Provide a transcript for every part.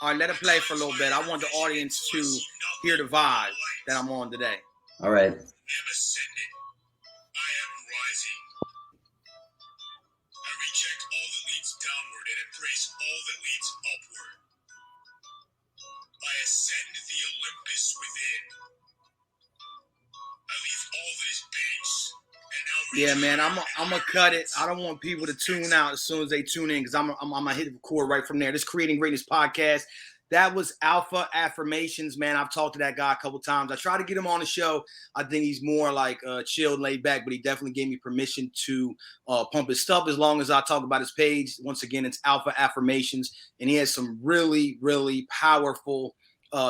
All right, let it play for a little bit. I want the audience to hear the vibe that I'm on today. All right. am ascending. I am rising. I reject all that leads downward and embrace all that leads upward. I ascend the Olympus within. I leave all that is base. And now Yeah, man, I'm gonna cut it. I don't want people to tune out as soon as they tune in because I'm gonna hit record right from there. This Creating Greatness podcast. That was Alpha Affirmations, man. I've talked to that guy a couple times. I try to get him on the show. I think he's more like chilled, laid back, but he definitely gave me permission to pump his stuff as long as I talk about his page. Once again, it's Alpha Affirmations, and he has some really, really powerful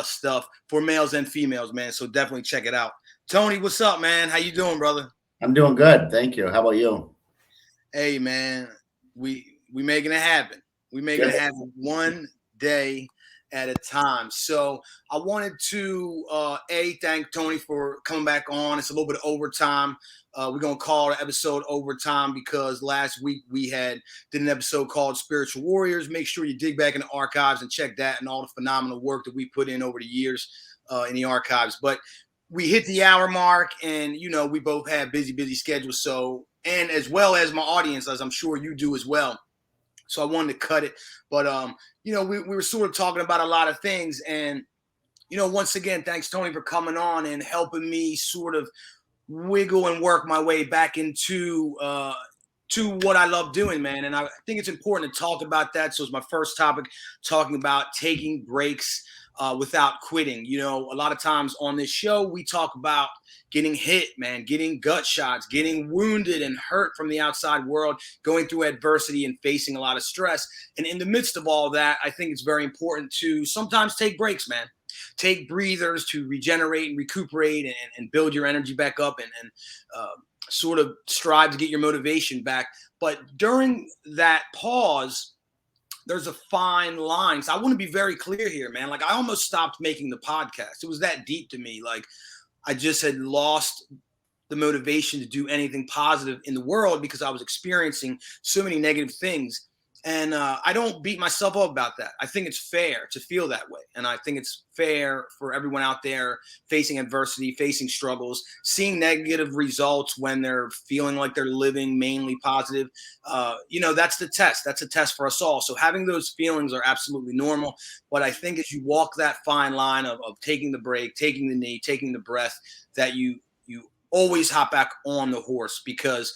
stuff for males and females, man. So definitely check it out. Tony, what's up, man? How you doing, brother? I'm doing good. Thank you. How about you? Hey, man, we making it happen. We making it happen one day at a time. So I wanted to thank Tony for coming back on. It's a little bit of overtime. We're gonna call the episode overtime because last week we did an episode called Spiritual Warriors. Make sure you dig back in the archives and check that and all the phenomenal work that we put in over the years in the archives. But we hit the hour mark, and we both have busy schedules. So, and as well as my audience, as I'm sure you do as well. So I wanted to cut it, but we were sort of talking about a lot of things, and once again, thanks Tony for coming on and helping me sort of wiggle and work my way back into to what I love doing, man. And I think it's important to talk about that. So it's my first topic, talking about taking breaks without quitting. A lot of times on this show, we talk about getting hit, man, getting gut shots, getting wounded and hurt from the outside world, going through adversity and facing a lot of stress. And in the midst of all that, I think it's very important to sometimes take breaks, man. Take breathers to regenerate and recuperate and build your energy back up and sort of strive to get your motivation back. But during that pause, there's a fine line. So I want to be very clear here, man. Like I almost stopped making the podcast. It was that deep to me. Like I just had lost the motivation to do anything positive in the world because I was experiencing so many negative things. And I don't beat myself up about that. I think it's fair to feel that way. And I think it's fair for everyone out there facing adversity, facing struggles, seeing negative results when they're feeling like they're living mainly positive. That's the test. That's a test for us all. So having those feelings are absolutely normal. But I think as you walk that fine line of taking the break, taking the knee, taking the breath, that you always hop back on the horse because,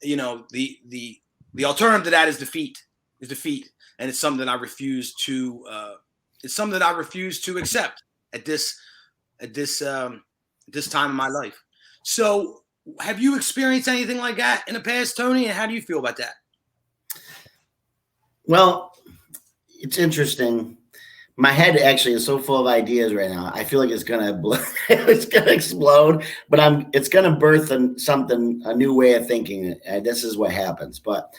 the alternative to that is defeat. And it's something that I refuse to accept at this time in my life. So have you experienced anything like that in the past, Tony? And how do you feel about that? Well, it's interesting. My head actually is so full of ideas right now. I feel like it's gonna explode, but it's gonna birth a new way of thinking. This is what happens. But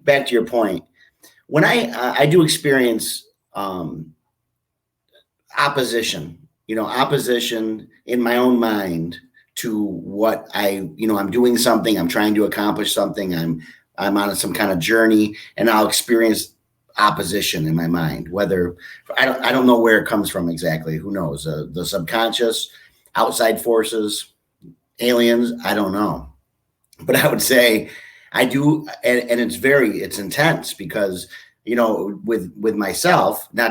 back to your point. When I do experience opposition in my own mind to what I'm doing something, I'm trying to accomplish something, I'm on some kind of journey, and I'll experience opposition in my mind. Whether I don't know where it comes from exactly. Who knows? The subconscious, outside forces, aliens. I don't know, but I would say I do, and it's intense because with myself. I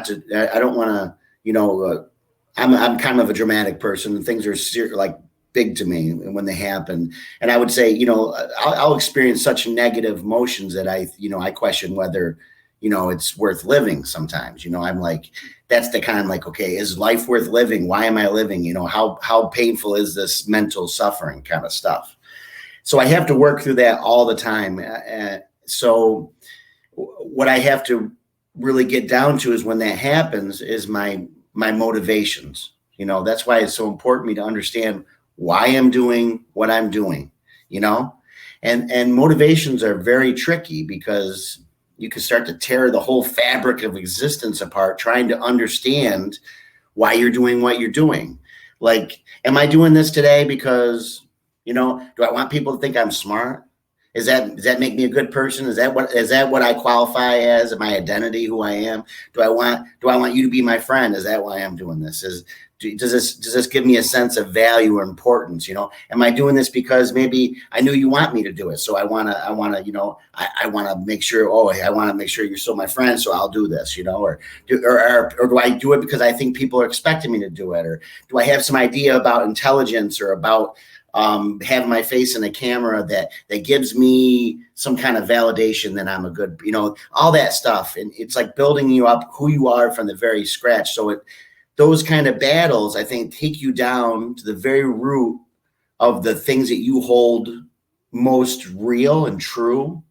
don't want to. I'm kind of a dramatic person, and things are like big to me when they happen. And I would say, I'll experience such negative emotions that I question whether it's worth living. Sometimes, I'm like, that's the kind of like, okay, is life worth living? Why am I living? How painful is this mental suffering kind of stuff? So I have to work through that all the time. So what I have to really get down to is when that happens is my motivations. That's why it's so important to me to understand why I'm doing what I'm doing, and motivations are very tricky because you can start to tear the whole fabric of existence apart, trying to understand why you're doing what you're doing. Like, am I doing this today because, do I want people to think I'm smart? Does that make me a good person? Is that what I qualify as? My identity, who I am? Do I want you to be my friend? Is that why I'm doing this? Does this give me a sense of value or importance? Am I doing this because maybe I knew you want me to do it, so I want to make sure. Oh, I want to make sure you're still my friend, so I'll do this. Or do I do it because I think people are expecting me to do it, or do I have some idea about intelligence or about have my face in a camera that gives me some kind of validation that I'm a good, all that stuff. And it's like building you up who you are from the very scratch. So those kind of battles, I think, take you down to the very root of the things that you hold most real and true,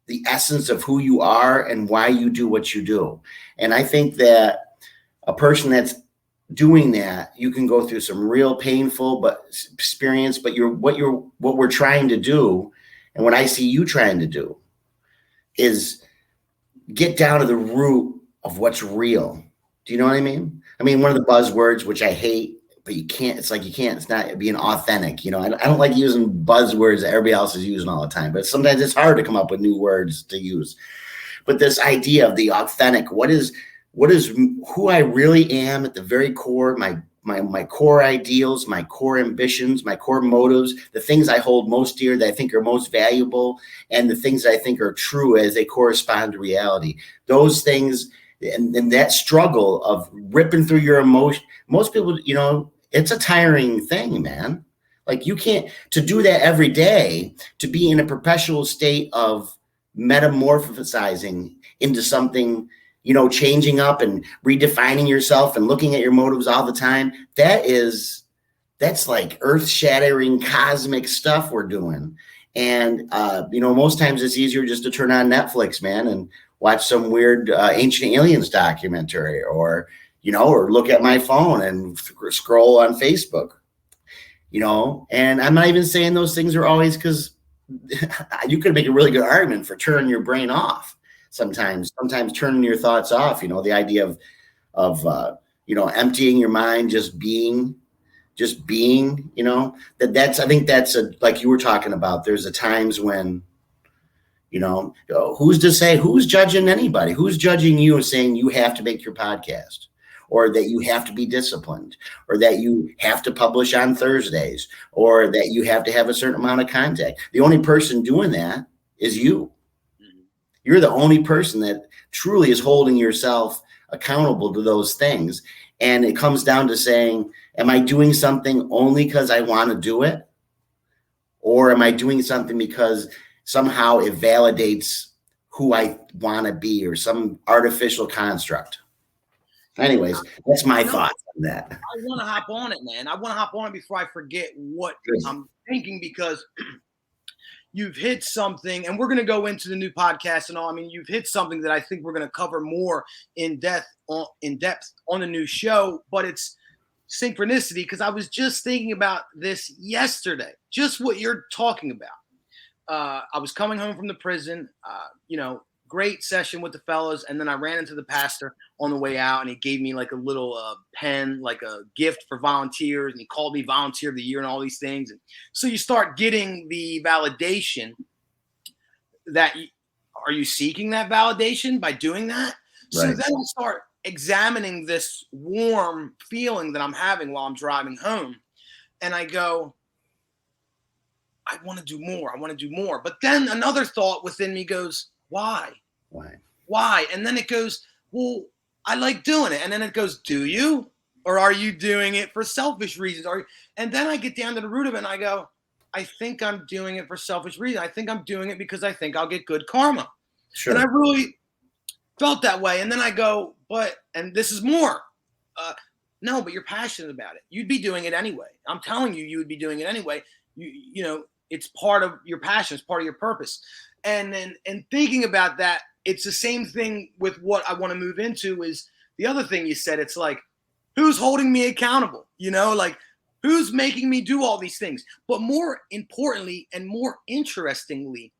the essence of who you are and why you do what you do. And I think that a person that's doing that, you can go through some real painful experience, but what we're trying to do, and what I see you trying to do, is get down to the root of what's real. Do you know what I mean? One of the buzzwords, which I hate, but you can't, it's not being authentic. I don't like using buzzwords that everybody else is using all the time, but sometimes it's hard to come up with new words to use. But this idea of the authentic, what is who I really am at the very core, my core ideals, my core ambitions, my core motives, the things I hold most dear that I think are most valuable, and the things that I think are true as they correspond to reality. Those things, and that struggle of ripping through your emotion. Most people, it's a tiring thing, man. Like, you can't, to do that every day, to be in a perpetual state of metamorphosizing into something, changing up and redefining yourself and looking at your motives all the time. That's like earth-shattering cosmic stuff we're doing. And, most times it's easier just to turn on Netflix, man, and watch some weird Ancient Aliens documentary, or look at my phone and scroll on Facebook, and I'm not even saying those things are always, because you could make a really good argument for turning your brain off. Sometimes turning your thoughts off, the idea of emptying your mind, just being, I think that's like you were talking about. There's times when, who's to say, who's judging anybody? Who's judging you and saying you have to make your podcast, or that you have to be disciplined, or that you have to publish on Thursdays, or that you have to have a certain amount of contact? The only person doing that is you. You're the only person that truly is holding yourself accountable to those things. And it comes down to saying, am I doing something only because I want to do it? Or am I doing something because somehow it validates who I want to be, or some artificial construct? Anyways, that's my thoughts on that. I want to hop on it, man. I want to hop on it before I forget what I'm thinking, because you've hit something, and we're going to go into the new podcast and all. You've hit something that I think we're going to cover more in depth on the new show, but it's synchronicity, because I was just thinking about this yesterday, just what you're talking about. I was coming home from the prison, great session with the fellas, and then I ran into the pastor on the way out, and he gave me like a little pen, like a gift for volunteers, and he called me Volunteer of the Year and all these things. And so you start getting the validation that are you seeking that validation by doing that? Right. So then I start examining this warm feeling that I'm having while I'm driving home, and I go, I want to do more. I want to do more. But then another thought within me goes, why? And then it goes, well, I like doing it. And then it goes, do you? Or are you doing it for selfish reasons? And then I get down to the root of it, and I go, I think I'm doing it for selfish reasons. I think I'm doing it because I think I'll get good karma. Sure. And I really felt that way. And then I go, and this is more. No, but you're passionate about it. You'd be doing it anyway. I'm telling you, you would be doing it anyway. It's part of your passion. It's part of your purpose. And thinking about that, it's the same thing with what I want to move into is the other thing you said. It's like, who's holding me accountable? Like, who's making me do all these things? But more importantly and more interestingly,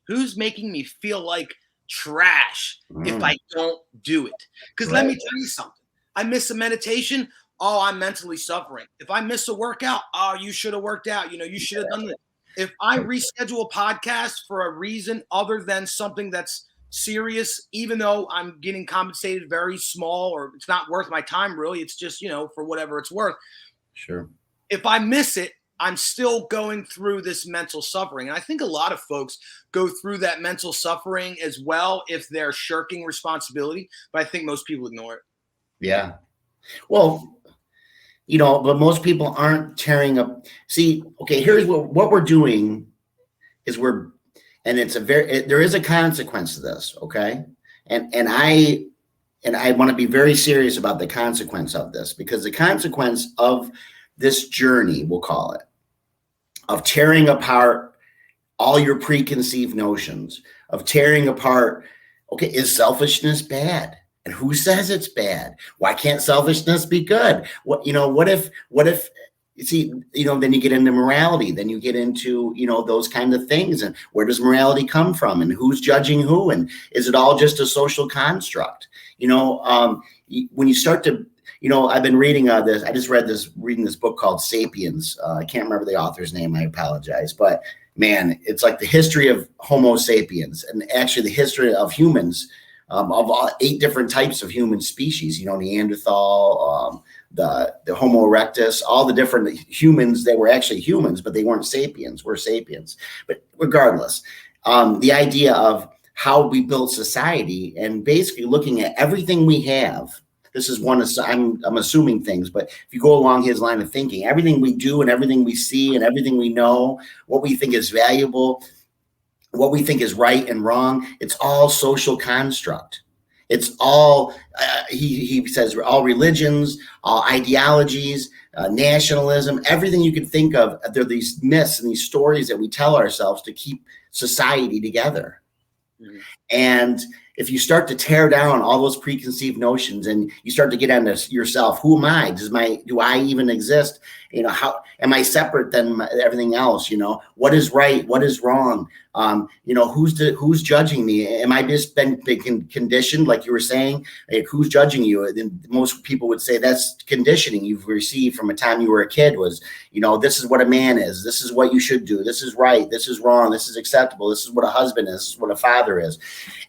who's making me feel like trash if I don't do it? Because let me tell you something. I miss a meditation. Oh, I'm mentally suffering. If I miss a workout, oh, you should have worked out. You should have done this. If I reschedule a podcast for a reason other than something that's serious, even though I'm getting compensated very small or it's not worth my time really, it's just, for whatever it's worth. Sure. If I miss it, I'm still going through this mental suffering. And I think a lot of folks go through that mental suffering as well if they're shirking responsibility. But I think most people ignore it. Yeah. Well, but most people aren't tearing up. See, okay, here's what we're doing is there is a consequence to this. Okay. And I want to be very serious about the consequence of this, because the consequence of this journey, we'll call it, of tearing apart all your preconceived notions, of tearing apart, okay, is selfishness bad? And who says it's bad? Why can't selfishness be good? What if you see, then you get into morality, then you get into, those kind of things. And where does morality come from? And who's judging who? And is it all just a social construct? When you start to, I've been reading this. I just reading this book called Sapiens. I can't remember the author's name. I apologize. But man, it's like the history of Homo sapiens, and actually the history of humans, of all 8 different types of human species, Neanderthal, the Homo erectus, all the different humans that were actually humans, but they weren't sapiens. We're sapiens. But regardless, the idea of how we built society and basically looking at everything we have. This is one, I'm assuming things, but if you go along his line of thinking, everything we do and everything we see and everything we know, what we think is valuable, what we think is right and wrong, it's all social construct. It's all, he says, all religions, all ideologies, nationalism, everything you can think of. There are these myths and these stories that we tell ourselves to keep society together. Mm-hmm. And if you start to tear down all those preconceived notions and you start to get into yourself, who am I? Do I even exist? How am I separate than everything else? What is right? What is wrong? Who's judging me? Am I just been conditioned, like you were saying? Like, who's judging you? And most people would say that's conditioning you've received from the time you were a kid. Was this is what a man is. This is what you should do. This is right. This is wrong. This is acceptable. This is what a husband is. This is what a father is.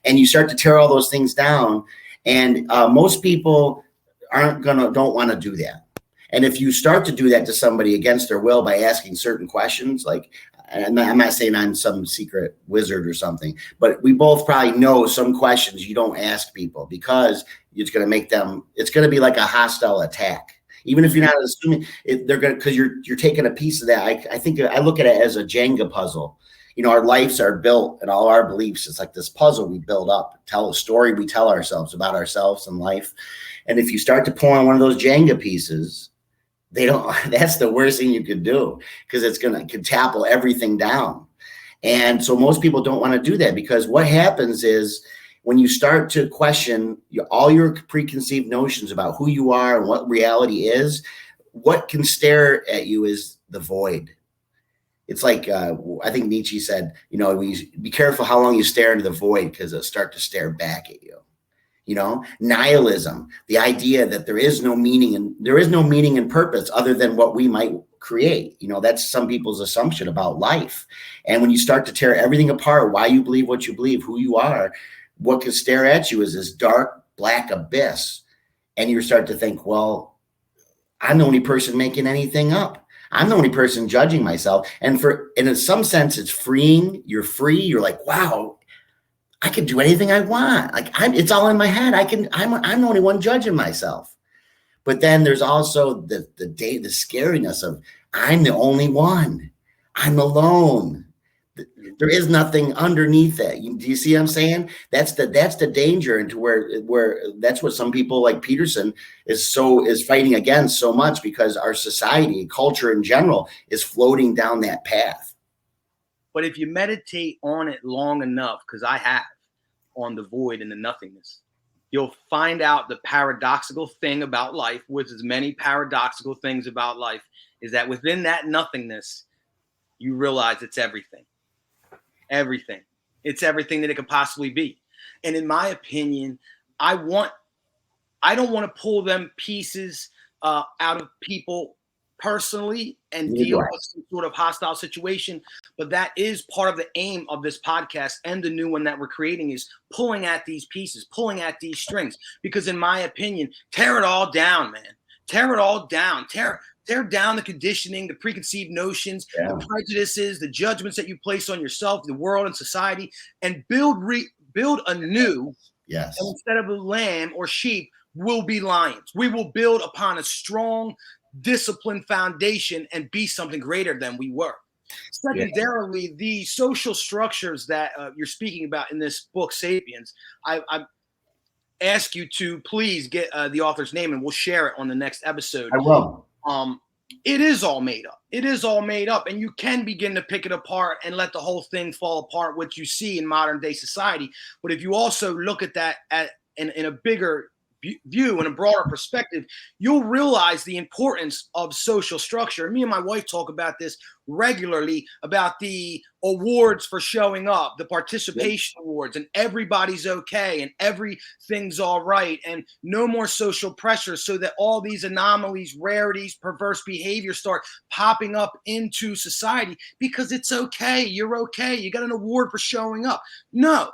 And you start to tear all those things down, and most people don't want to do that. And if you start to do that to somebody against their will by asking certain questions, like, I'm not saying I'm some secret wizard or something, but we both probably know some questions you don't ask people because it's going to make them, it's going to be like a hostile attack. Even if you're not assuming they're going to, because you're taking a piece of that. I think I look at it as a Jenga puzzle. Our lives are built, and all our beliefs, it's like this puzzle we build up, tell a story we tell ourselves about ourselves and life. And if you start to pull on one of those Jenga pieces, that's the worst thing you could do, because it's going to topple everything down. And so most people don't want to do that, because what happens is when you start to question all your preconceived notions about who you are and what reality is, what can stare at you is the void. It's like, I think Nietzsche said, be careful how long you stare into the void, because it'll start to stare back at you. Nihilism, the idea that there is no meaning and purpose other than what we might create. That's some people's assumption about life. And when you start to tear everything apart, why you believe what you believe, who you are, what can stare at you is this dark, black abyss. And you start to think, well, I'm the only person making anything up. I'm the only person judging myself. And in some sense, it's freeing. You're free. You're like, wow, I can do anything I want. Like it's all in my head. I'm the only one judging myself. But then there's also the scariness of I'm the only one. I'm alone. There is nothing underneath that. Do you see what I'm saying? That's the danger into where that's what some people like Peterson is fighting against so much, because our society, culture in general, is floating down that path. But if you meditate on it long enough, because I have, on the void and the nothingness, you'll find out the paradoxical thing about life, with as many paradoxical things about life, is that within that nothingness, you realize it's everything. Everything. It's everything that it could possibly be. And in my opinion, I don't want to pull them pieces out of people personally and Neither do deal I. with some sort of hostile situation. But that is part of the aim of this podcast and the new one that we're creating, is pulling at these pieces, pulling at these strings. Because in my opinion, tear it all down, man. Tear it all down. Tear down the conditioning, the preconceived notions, Yeah. the prejudices, the judgments that you place on yourself, the world, and society, and build anew. Yes. And instead of a lamb or sheep, we'll be lions. We will build upon a strong, disciplined foundation and be something greater than we were. Secondarily, the social structures that you're speaking about in this book, Sapiens, I ask you to please get the author's name, and we'll share it on the next episode. I will. It is all made up. It is all made up, and you can begin to pick it apart and let the whole thing fall apart, what you see in modern day society. But if you also look at that in a bigger view and a broader perspective, you'll realize the importance of social structure. Me and my wife talk about this regularly, about the awards for showing up, the participation awards, and everybody's okay and everything's all right, and no more social pressure, so that all these anomalies, rarities, perverse behavior start popping up into society because it's okay. You're okay. You got an award for showing up. No.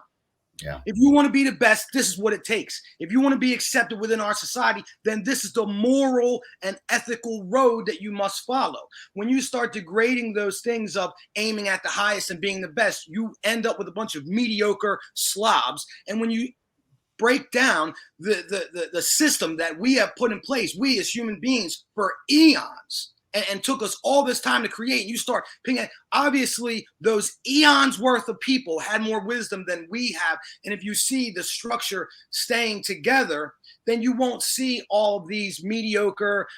Yeah. If you want to be the best, this is what it takes. If you want to be accepted within our society, then this is the moral and ethical road that you must follow. When you start degrading those things of aiming at the highest and being the best, you end up with a bunch of mediocre slobs. And when you break down the system that we have put in place, we as human beings, for eons, and took us all this time to create, and you start picking at, obviously those eons worth of people had more wisdom than we have. And if you see the structure staying together, then you won't see all of these mediocre,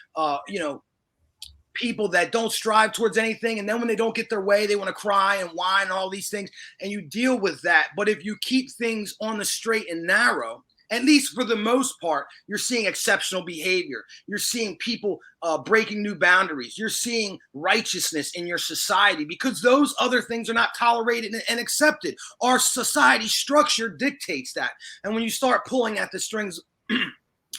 people that don't strive towards anything. And then when they don't get their way, they want to cry and whine and all these things, and you deal with that. But if you keep things on the straight and narrow, at least for the most part, you're seeing exceptional behavior. You're seeing people breaking new boundaries. You're seeing righteousness in your society, because those other things are not tolerated and accepted. Our society structure dictates that. And when you start pulling at the strings,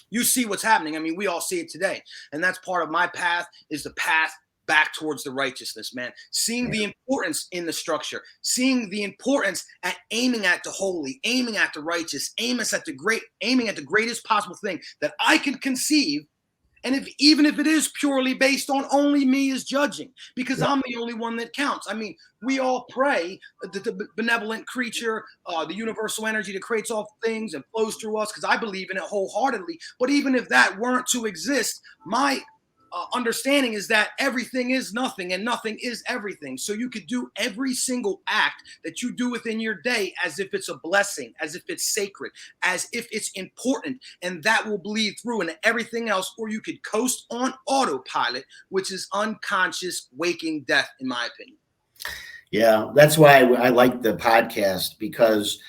you see what's happening. I mean, we all see it today. And that's part of my path, is the path back towards the righteousness, man. Seeing the importance in the structure, seeing the importance at aiming at the holy, aiming at the righteous, aiming at the greatest possible thing that I can conceive. And even if it is purely based on only me as judging, because I'm the only one that counts. I mean, we all pray the benevolent creature, the universal energy that creates all things and flows through us, because I believe in it wholeheartedly. But even if that weren't to exist, my understanding is that everything is nothing and nothing is everything. So you could do every single act that you do within your day as if it's a blessing, as if it's sacred, as if it's important, and that will bleed through into everything else. Or you could coast on autopilot, which is unconscious waking death, in my opinion. Yeah, that's why I like the podcast, because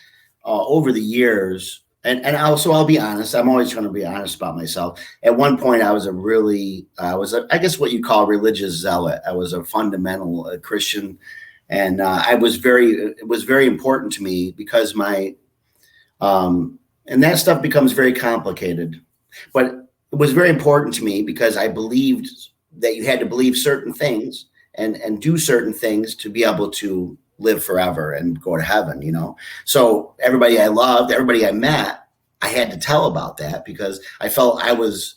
over the years, and also, I'll be honest, I'm always going to be honest about myself. At one point, I was I guess what you call a religious zealot. I was a fundamental Christian, and it was very important to me, because and that stuff becomes very complicated, but it was very important to me because I believed that you had to believe certain things and do certain things to be able to live forever and go to heaven, So everybody I loved, everybody I met, I had to tell about that, because I felt I was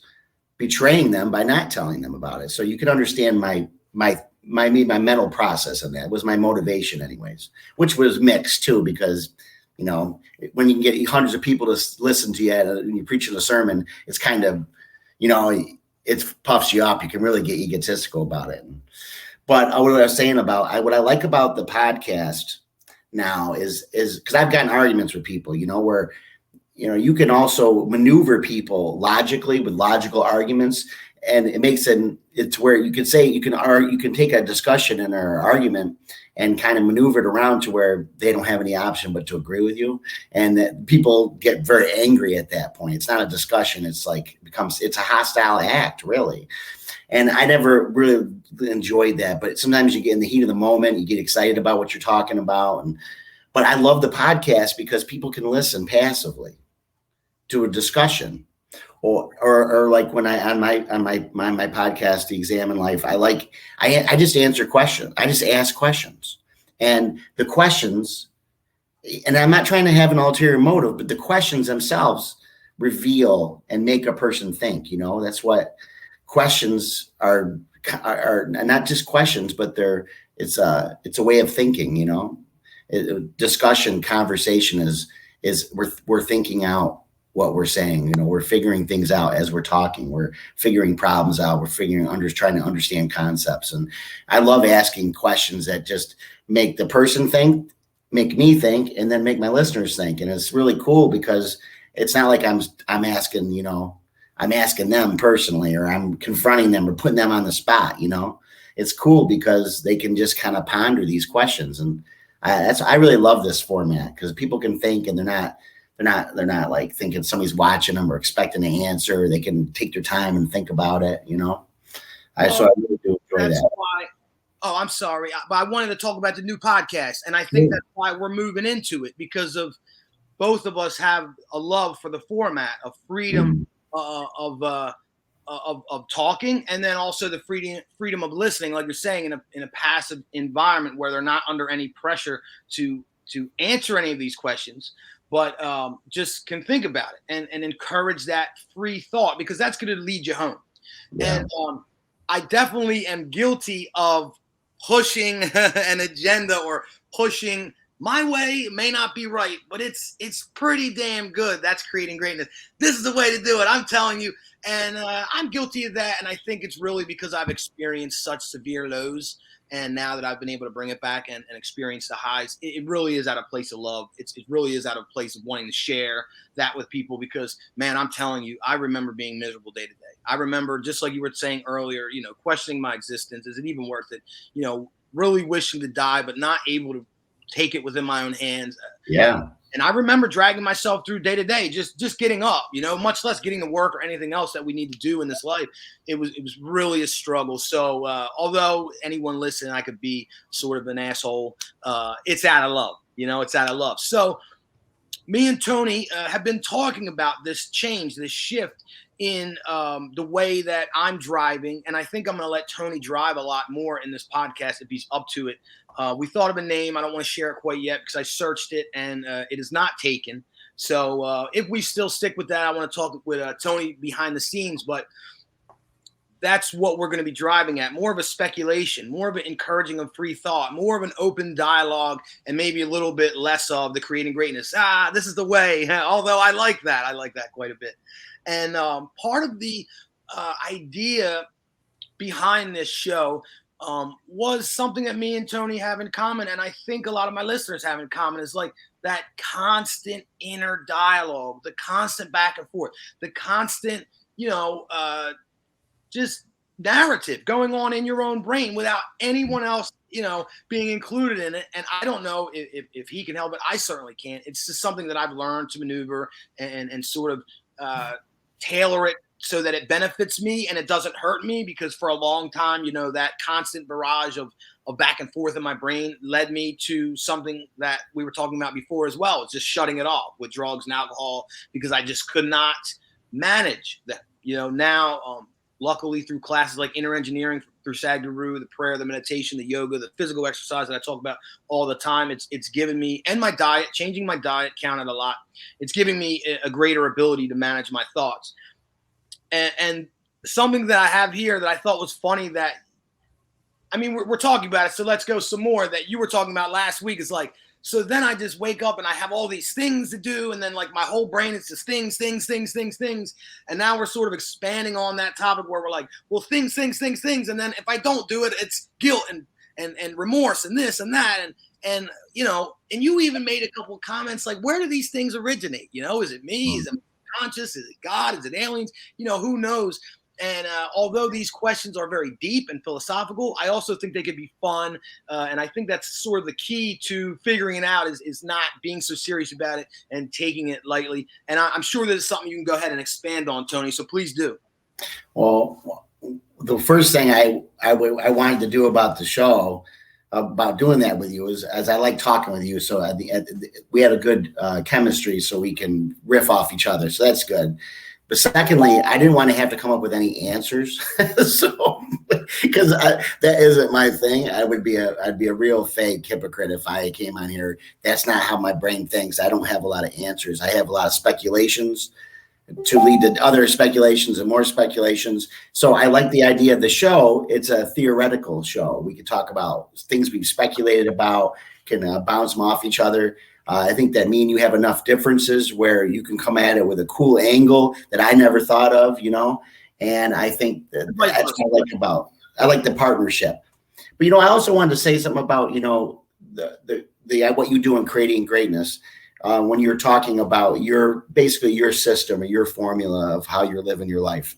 betraying them by not telling them about it. So you can understand my mental process in that. It was my motivation anyways, which was mixed too, because when you can get hundreds of people to listen to you and you're preaching a sermon, it's kind of, it puffs you up. You can really get egotistical about it. But what I was saying about what I like about the podcast now is because I've gotten arguments with people, where, you can also maneuver people logically with logical arguments, and it makes it's where you can say you can take a discussion in our argument and kind of maneuver it around to where they don't have any option but to agree with you, and that people get very angry at that point. It's not a discussion; it's a hostile act, really. And I never really enjoyed that, but sometimes you get in the heat of the moment, you get excited about what you're talking about. But I love the podcast because people can listen passively to a discussion, or like when I on my podcast, The Examine Life, I just answer questions. I just ask questions, and the questions, and I'm not trying to have an ulterior motive, but the questions themselves reveal and make a person think. That's what questions are not just questions, but it's a way of thinking. Discussion, conversation is we're thinking out what we're saying. We're figuring things out as we're talking. We're figuring problems out. We're trying to understand concepts. And I love asking questions that just make the person think, make me think, and then make my listeners think. And it's really cool because it's not like I'm asking, I'm asking them personally, or I'm confronting them or putting them on the spot. It's cool because they can just kind of ponder these questions. And I really love this format because people can think, and they're not like thinking somebody's watching them or expecting an answer. They can take their time and think about it. So I really do enjoy that. Oh, I'm sorry, but I wanted to talk about the new podcast, and I think that's why we're moving into it, because of both of us have a love for the format of freedom of talking, and then also the freedom of listening, like you're saying, in a passive environment where they're not under any pressure to answer any of these questions, but just can think about it and encourage that free thought, because that's going to lead you home. Yeah. And I definitely am guilty of pushing an agenda or pushing my way. It may not be right, but it's pretty damn good. That's creating greatness. This is the way to do it, I'm telling you. And I'm guilty of that. And I think it's really because I've experienced such severe lows. And now that I've been able to bring it back and experience the highs, it really is out of a place of love. It really is out of a place of wanting to share that with people, because, man, I'm telling you, I remember being miserable day to day. I remember, just like you were saying earlier, questioning my existence. Is it even worth it? Really wishing to die, but not able to take it within my own hands. Yeah. And I remember dragging myself through day to day, just getting up, much less getting to work or anything else that we need to do in this life. It was really a struggle. So although anyone listening, I could be sort of an asshole, it's out of love, it's out of love. So me and Tony have been talking about this change, this shift in the way that I'm driving. And I think I'm going to let Tony drive a lot more in this podcast if he's up to it. We thought of a name. I don't want to share it quite yet because I searched it and it is not taken. So if we still stick with that, I want to talk with Tony behind the scenes, but that's what we're going to be driving at. More of a speculation, more of an encouraging of free thought, more of an open dialogue, and maybe a little bit less of the creating greatness. This is the way. Although I like that. I like that quite a bit. And part of the idea behind this show was something that me and Tony have in common, and I think a lot of my listeners have in common, is like that constant inner dialogue, the constant back and forth, the constant, just narrative going on in your own brain without anyone else, being included in it. And I don't know if he can help it. I certainly can't. It's just something that I've learned to maneuver and sort of tailor it so that it benefits me and it doesn't hurt me, because for a long time, that constant barrage of back and forth in my brain led me to something that we were talking about before as well. It's just shutting it off with drugs and alcohol, because I just could not manage that. Now, luckily through classes like inner engineering, through Sadhguru, the prayer, the meditation, the yoga, the physical exercise that I talk about all the time, it's given me, and my diet, changing my diet counted a lot. It's giving me a greater ability to manage my thoughts. And something that I have here that I thought was funny, that, we're talking about it, so let's go some more, that you were talking about last week, is like, so then I just wake up and I have all these things to do, and then like my whole brain is just things. And now we're sort of expanding on that topic where we're like, well, things. And then if I don't do it, it's guilt and remorse and this and that. And you even made a couple of comments like, where do these things originate? Is it me? Is it conscious? Is it God? Is it aliens? Who knows? And although these questions are very deep and philosophical, I also think they could be fun. And I think that's sort of the key to figuring it out, is not being so serious about it and taking it lightly. And I'm sure that it's something you can go ahead and expand on, Tony. So please do. Well, the first thing I wanted to do about the show, about doing that with you, is, as I like talking with you. So we had a good chemistry, so we can riff off each other. So that's good. But secondly, I didn't want to have to come up with any answers. So, because that isn't my thing. I'd be a real fake hypocrite if I came on here. That's not how my brain thinks. I don't have a lot of answers. I have a lot of speculations to lead to other speculations and more speculations. So I like the idea of the show. It's a theoretical show. We could talk about things we've speculated about, can bounce them off each other. I think that me and you have enough differences where you can come at it with a cool angle that I never thought of, and I think that's what I like the partnership. But, I also wanted to say something about, the what you do in creating greatness. When you're talking about your system or your formula of how you're living your life.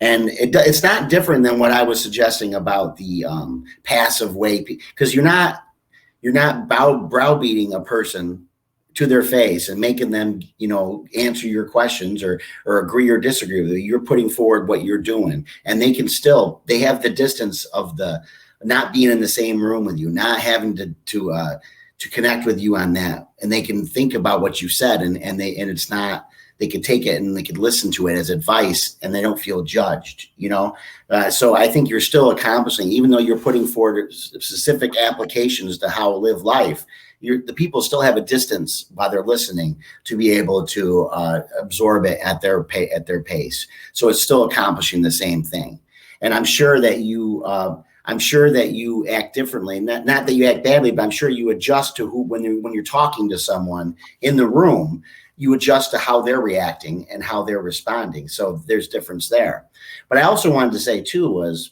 And it's not different than what I was suggesting about the passive way, because you're not browbeating a person to their face and making them, answer your questions or agree or disagree with you. You're putting forward what you're doing, and they have the distance of the not being in the same room with you, not having to connect with you on that, and they can think about what you said, and it's not, they could take it and they could listen to it as advice, and they don't feel judged, so I think you're still accomplishing, even though you're putting forward specific applications to how to live life, the people still have a distance while they're listening to be able to absorb it at their pace. So it's still accomplishing the same thing. And I'm sure that you act differently. Not that you act badly, but I'm sure you adjust to when you're talking to someone in the room, you adjust to how they're reacting and how they're responding. So there's difference there. But I also wanted to say too was,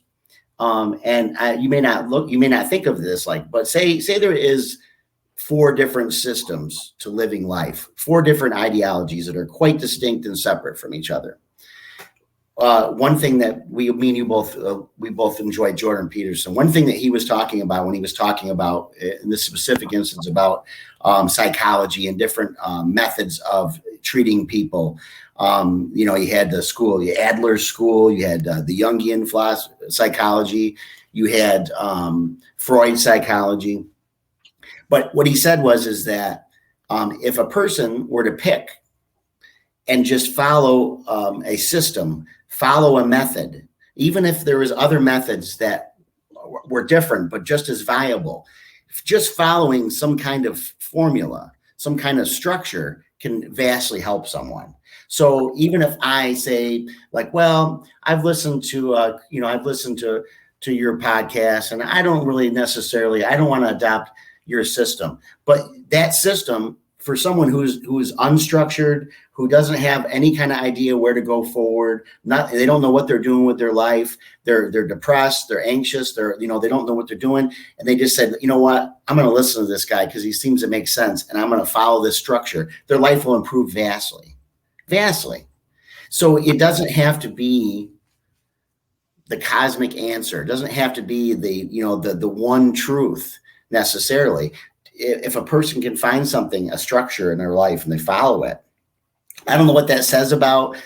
you may not think of this but say there is 4 different systems to living life, 4 different ideologies that are quite distinct and separate from each other. One thing that me and you both enjoyed Jordan Peterson. One thing that he was talking about when he was talking about, in this specific instance, about psychology and different methods of treating people. You had the school, Adler's school, you had the Jungian psychology, you had Freud psychology. But what he said is that if a person were to pick and just follow a system, follow a method, even if there was other methods that were different but just as viable, just following some kind of formula, some kind of structure can vastly help someone. So even if I say I've listened to your podcast, and I don't want to adopt your system, but that system for someone who's unstructured, who doesn't have any kind of idea where to go forward, they don't know what they're doing with their life, they're depressed, they're anxious, they don't know what they're doing, and they just said, you know what, I'm going to listen to this guy because he seems to make sense, and I'm going to follow this structure. Their life will improve vastly. So it doesn't have to be the cosmic answer. It doesn't have to be the one truth necessarily. If a person can find a structure in their life, and they follow it, I don't know what that says about,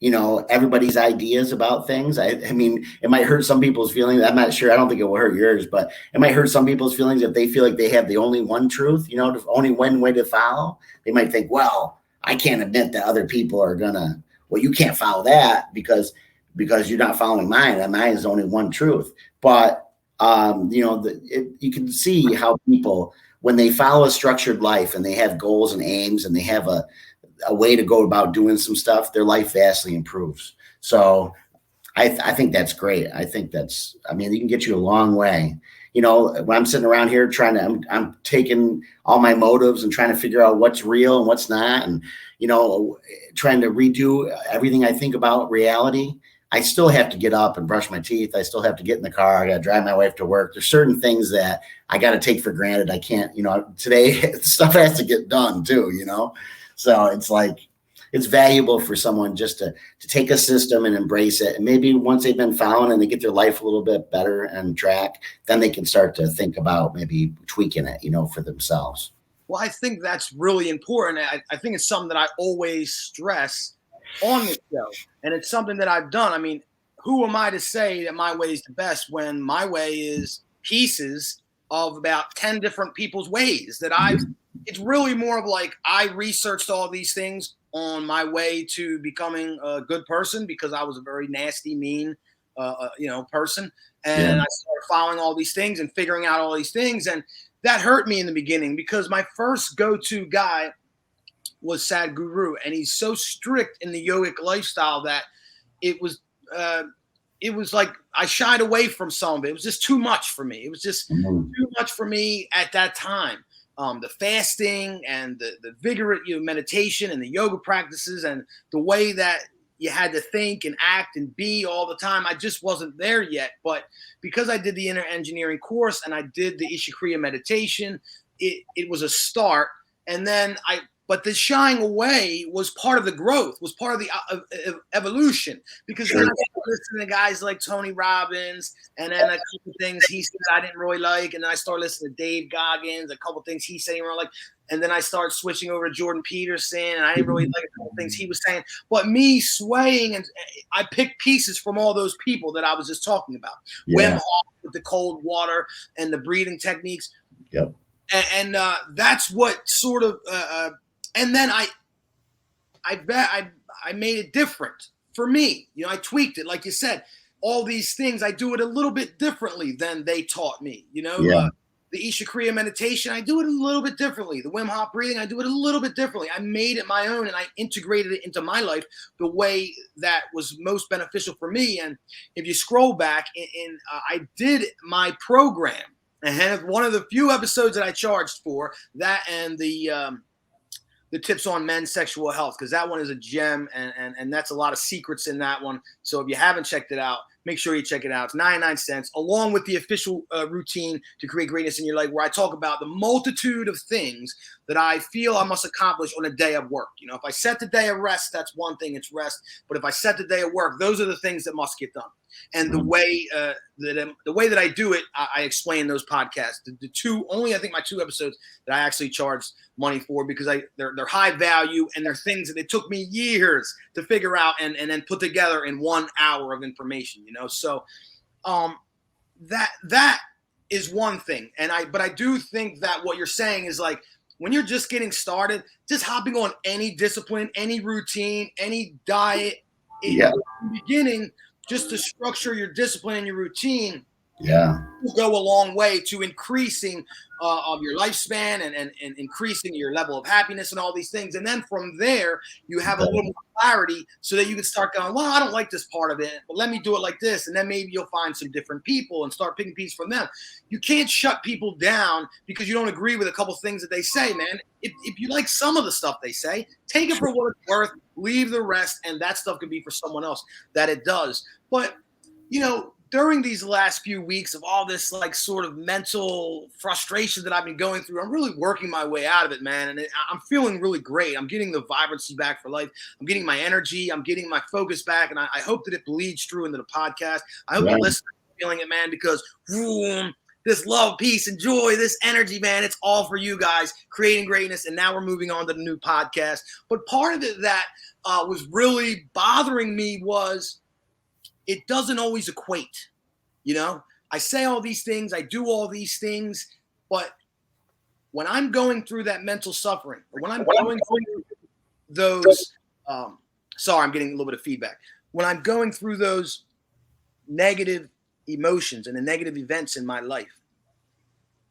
everybody's ideas about things. I mean, it might hurt some people's feelings. I'm not sure. I don't think it will hurt yours, but it might hurt some people's feelings if they feel like they have the only one truth, only one way to follow. They might think, well, I can't admit that other people are you can't follow that because you're not following mine, and mine is only one truth. But you can see how people, when they follow a structured life and they have goals and aims and they have a way to go about doing some stuff, their life vastly improves. So I think that's great. I think it can get you a long way. When I'm sitting around here I'm taking all my motives and trying to figure out what's real and what's not. And, trying to redo everything I think about reality. I still have to get up and brush my teeth. I still have to get in the car. I got to drive my wife to work. There's certain things that I got to take for granted. I can't, today stuff has to get done too, So it's valuable for someone just to take a system and embrace it. And maybe once they've been following and they get their life a little bit better and track, then they can start to think about maybe tweaking it, for themselves. Well, I think that's really important. I think it's something that I always stress on the show, and it's something that I've done. I mean, who am I to say that my way is the best when my way is pieces of about 10 different people's ways that it's really more of I researched all these things, on my way to becoming a good person because I was a very nasty, mean, person. And I started following all these things and figuring out all these things. And that hurt me in the beginning because my first go-to guy was Sadhguru. And he's so strict in the yogic lifestyle that it was like I shied away from some of it. It was just too much for me. It was just too much for me at that time. The fasting and the vigorous meditation and the yoga practices and the way that you had to think and act and be all the time. I just wasn't there yet. But because I did the inner engineering course and I did the Ishakriya meditation, it was a start. And then but the shying away was part of the growth, was part of the evolution. Because then I started listening to guys like Tony Robbins, and then a couple things he said I didn't really like, and then I started listening to Dave Goggins, a couple things he said he didn't really like, and then I started switching over to Jordan Peterson, and I didn't really like a couple things he was saying. But me swaying, and I picked pieces from all those people that I was just talking about. Wim Hof with the cold water and the breathing techniques. Yep. And that's what sort of and then I made it different for me. I tweaked it, like you said. All these things, I do it a little bit differently than they taught me. The Ishakriya meditation, I do it a little bit differently. The Wim Hof breathing, I do it a little bit differently. I made it my own, and I integrated it into my life the way that was most beneficial for me. And if you scroll back, I did my program, and one of the few episodes that I charged for that, and the tips on men's sexual health, because that one is a gem, and that's a lot of secrets in that one. So if you haven't checked it out, make sure you check it out. It's 99 cents, along with the official routine to create greatness in your life, where I talk about the multitude of things that I feel I must accomplish on a day of work. If I set the day of rest, that's one thing, it's rest. But if I set the day of work, those are the things that must get done. And the way that I do it, I explain in those podcasts. I think my 2 episodes that I actually charged money for, because they're high value, and they're things that it took me years to figure out and then put together in 1 hour of information. So that is one thing. But I do think that what you're saying is, like, when you're just getting started, just hopping on any discipline, any routine, any diet in the beginning, just to structure your discipline and your routine, will go a long way to increasing of your lifespan and increasing your level of happiness and all these things. And then from there, you have a little more clarity so that you can start going, well, I don't like this part of it, but let me do it like this. And then maybe you'll find some different people and start picking pieces from them. You can't shut people down because you don't agree with a couple things that they say, man. If you like some of the stuff they say, take it for what it's worth, leave the rest, and that stuff could be for someone else that it does. But, during these last few weeks of all this, like, sort of mental frustration that I've been going through, I'm really working my way out of it, man. And I'm feeling really great. I'm getting the vibrancy back for life. I'm getting my energy. I'm getting my focus back. And I hope that it bleeds through into the podcast. I hope the listeners are feeling it, man, because this love, peace, and joy, this energy, man, it's all for you guys, creating greatness. And now we're moving on to the new podcast. But part of it that was really bothering me was, it doesn't always equate. I say all these things, I do all these things, but when I'm going through that mental suffering, or when I'm going through those, sorry, I'm getting a little bit of feedback. When I'm going through those negative emotions and the negative events in my life,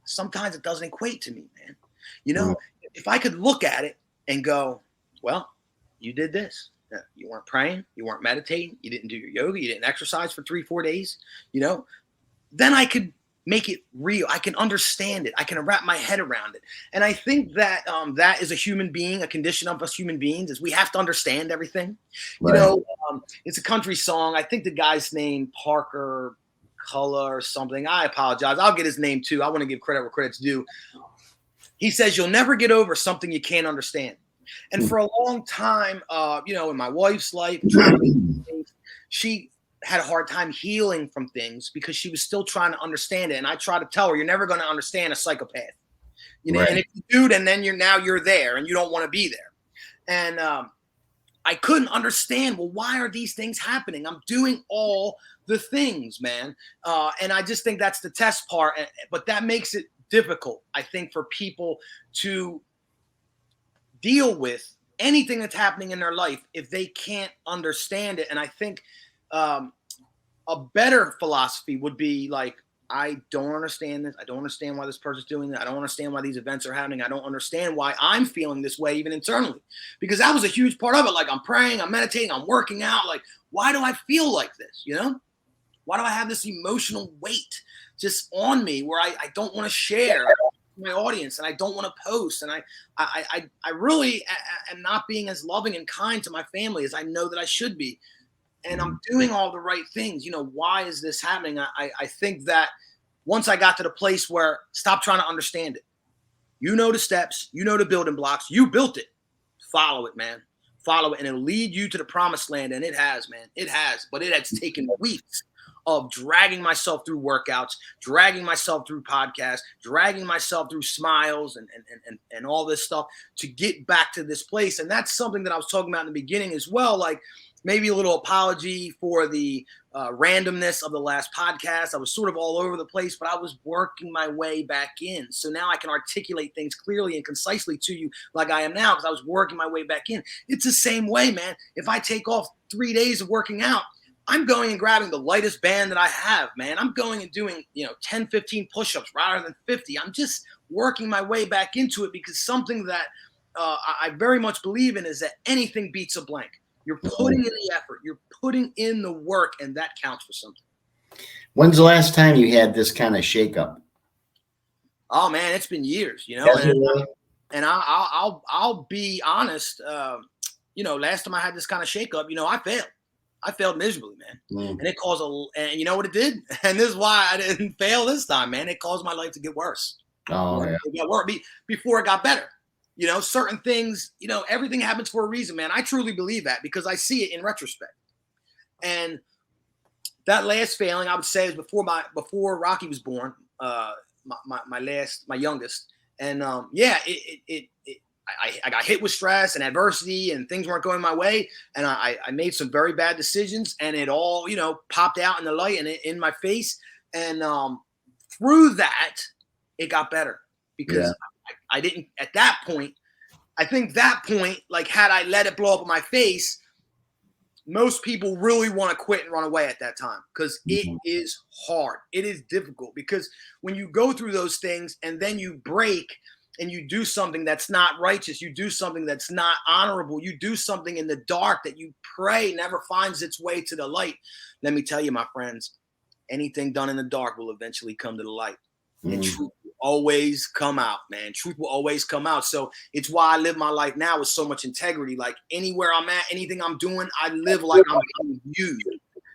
sometimes it doesn't equate to me, man. If I could look at it and go, well, you did this. You weren't praying, you weren't meditating, you didn't do your yoga, you didn't exercise for 3-4 days, then I could make it real. I can understand it. I can wrap my head around it. And I think that that is a human being, a condition of us human beings, is we have to understand everything. Right. It's a country song. I think the guy's name Parker Culler or something. I apologize. I'll get his name too. I want to give credit where credit's due. He says, you'll never get over something you can't understand. And for a long time, in my wife's life, she had a hard time healing from things because she was still trying to understand it. And I try to tell her, you're never going to understand a psychopath. Right. And if you do, then you're there and you don't want to be there. And I couldn't understand, well, why are these things happening? I'm doing all the things, man. And I just think that's the test part. But that makes it difficult, I think, for people to deal with anything that's happening in their life if they can't understand it. And I think a better philosophy would be like, I don't understand this. I don't understand why this person's doing that. I don't understand why these events are happening. I don't understand why I'm feeling this way, even internally, because that was a huge part of it. Like, I'm praying, I'm meditating, I'm working out. Like, why do I feel like this? You know, why do I have this emotional weight just on me where I don't want to share my audience, and I don't want to post, and I really am not being as loving and kind to my family as I know that I should be. And I'm doing all the right things. You know, why is this happening? I think that once I got to the place where stop trying to understand it. You know the steps, you know the building blocks, you built it. Follow it, man. Follow it, and it'll lead you to the promised land. And it has, man. It has. But it has taken weeks of dragging myself through workouts, dragging myself through podcasts, dragging myself through smiles and all this stuff to get back to this place. And that's something that I was talking about in the beginning as well. Like, maybe a little apology for the randomness of the last podcast. I was sort of all over the place, but I was working my way back in. So now I can articulate things clearly and concisely to you like I am now, because I was working my way back in. It's the same way, man. If I take off 3 days of working out, I'm going and grabbing the lightest band that I have, man. I'm going and doing, 10, 15 push-ups rather than 50. I'm just working my way back into it, because something that I very much believe in is that anything beats a blank. You're putting in the effort. You're putting in the work, and that counts for something. When's the last time you had this kind of shakeup? Oh man, it's been years, and I'll be honest. Last time I had this kind of shakeup, I failed. I failed miserably, man, and it caused and you know what it did? And this is why I didn't fail this time, man. It caused my life to get worse. Oh yeah, it got worse before it got better. Certain things, everything happens for a reason, man. I truly believe that, because I see it in retrospect. And that last failing, I would say, is before Rocky was born, my youngest. And I got hit with stress and adversity, and things weren't going my way. And I made some very bad decisions, and it all, popped out in the light and in my face. And through that, it got better, because I didn't, at that point, I think that point, like, had I let it blow up in my face, most people really want to quit and run away at that time, because it is hard. It is difficult, because when you go through those things and then you break and you do something that's not righteous, you do something that's not honorable, you do something in the dark that you pray never finds its way to the light. Let me tell you, my friends, anything done in the dark will eventually come to the light. And truth will always come out, man. Truth will always come out. So it's why I live my life now with so much integrity. Like, anywhere I'm at, anything I'm doing, I live like I'm being used.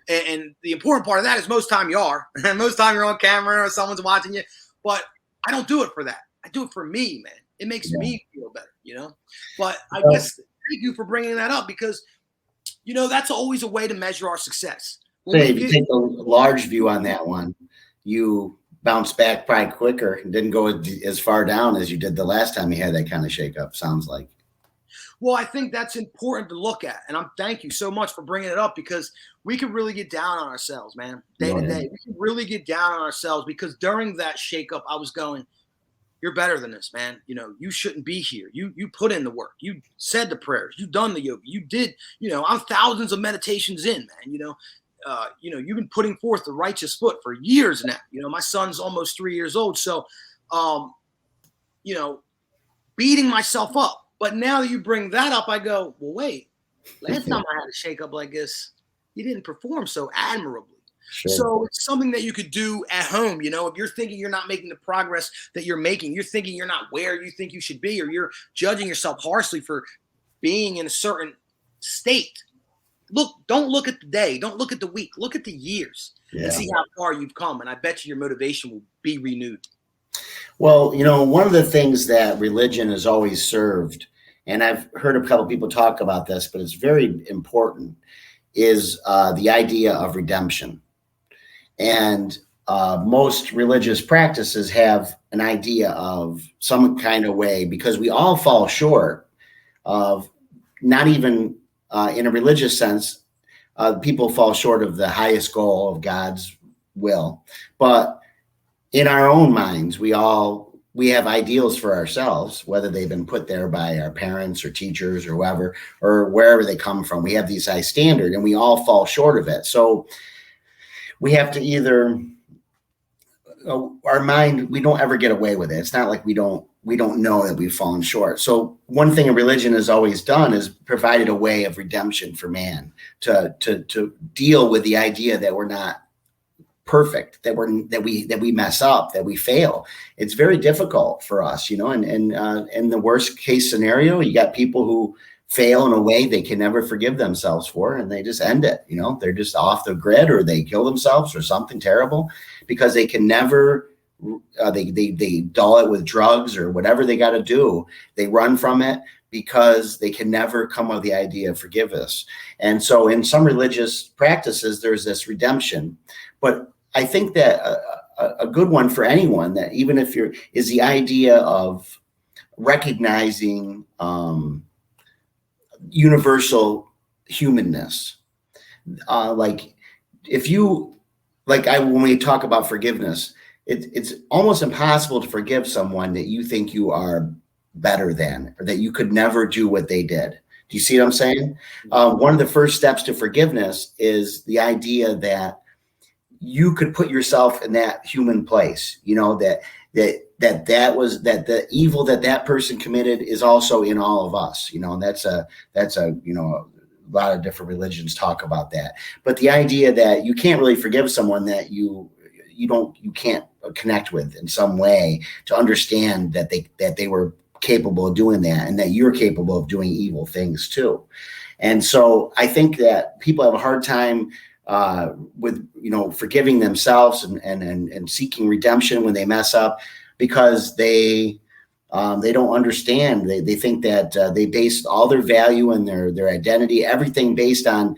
And the important part of that is most time you are. And most time you're on camera or someone's watching you. But I don't do it for that. I do it for me, man. It makes me feel better, But I guess thank you for bringing that up, because, that's always a way to measure our success. If you take a large view on that one, you bounce back probably quicker and didn't go as far down as you did the last time you had that kind of shakeup, sounds like. Well, I think that's important to look at. And thank you so much for bringing it up, because we could really get down on ourselves, man, day to day. We can really get down on ourselves, because during that shakeup, I was going, you're better than this, man. You shouldn't be here. You put in the work. You said the prayers. You done the yoga. You did, I'm thousands of meditations in, man, you've been putting forth the righteous foot for years now. My son's almost 3 years old. So, beating myself up. But now that you bring that up, I go, well, wait, last time I had a shake up like this, you didn't perform so admirably. Sure. So it's something that you could do at home. If you're thinking you're not making the progress that you're making, you're thinking you're not where you think you should be, or you're judging yourself harshly for being in a certain state. Don't look at the day. Don't look at the week. Look at the years and see how far you've come. And I bet you your motivation will be renewed. Well, one of the things that religion has always served, and I've heard a couple of people talk about this, but it's very important, is the idea of redemption. And most religious practices have an idea of some kind of way, because we all fall short of, not even in a religious sense, people fall short of the highest goal of God's will. But in our own minds, we all we have ideals for ourselves, whether they've been put there by our parents or teachers or whoever, or wherever they come from. We have these high standard and we all fall short of it. So we have to either, our mind, we don't ever get away with it. It's not like we don't know that we've fallen short. So one thing a religion has always done is provided a way of redemption for man to deal with the idea that we're not perfect, that we mess up, that we fail. It's very difficult for us, you know, and in the worst case scenario, you got people who fail in a way they can never forgive themselves for, and they just end it, you know, they're just off the grid, or they kill themselves or something terrible because they can never, they dull it with drugs or whatever they got to do. They run from it because they can never come up with the idea of forgiveness. And so in some religious practices, there's this redemption, but I think that a good one for anyone, that even if you're, is the idea of recognizing universal humanness. Like if you, when we talk about forgiveness, it's almost impossible to forgive someone that you think you are better than, or that you could never do what they did. Do you see what I'm saying? One of the first steps to forgiveness is the idea that you could put yourself in that human place, you know, that the evil that person committed is also in all of us, you know, and that's a, you know, a lot of different religions talk about that. But the idea that you can't really forgive someone that you can't connect with in some way, to understand that they were capable of doing that, and that you're capable of doing evil things too. And so I think that people have a hard time with, you know, forgiving themselves and seeking redemption when they mess up, because they don't understand. They think that they base all their value and their identity, everything based on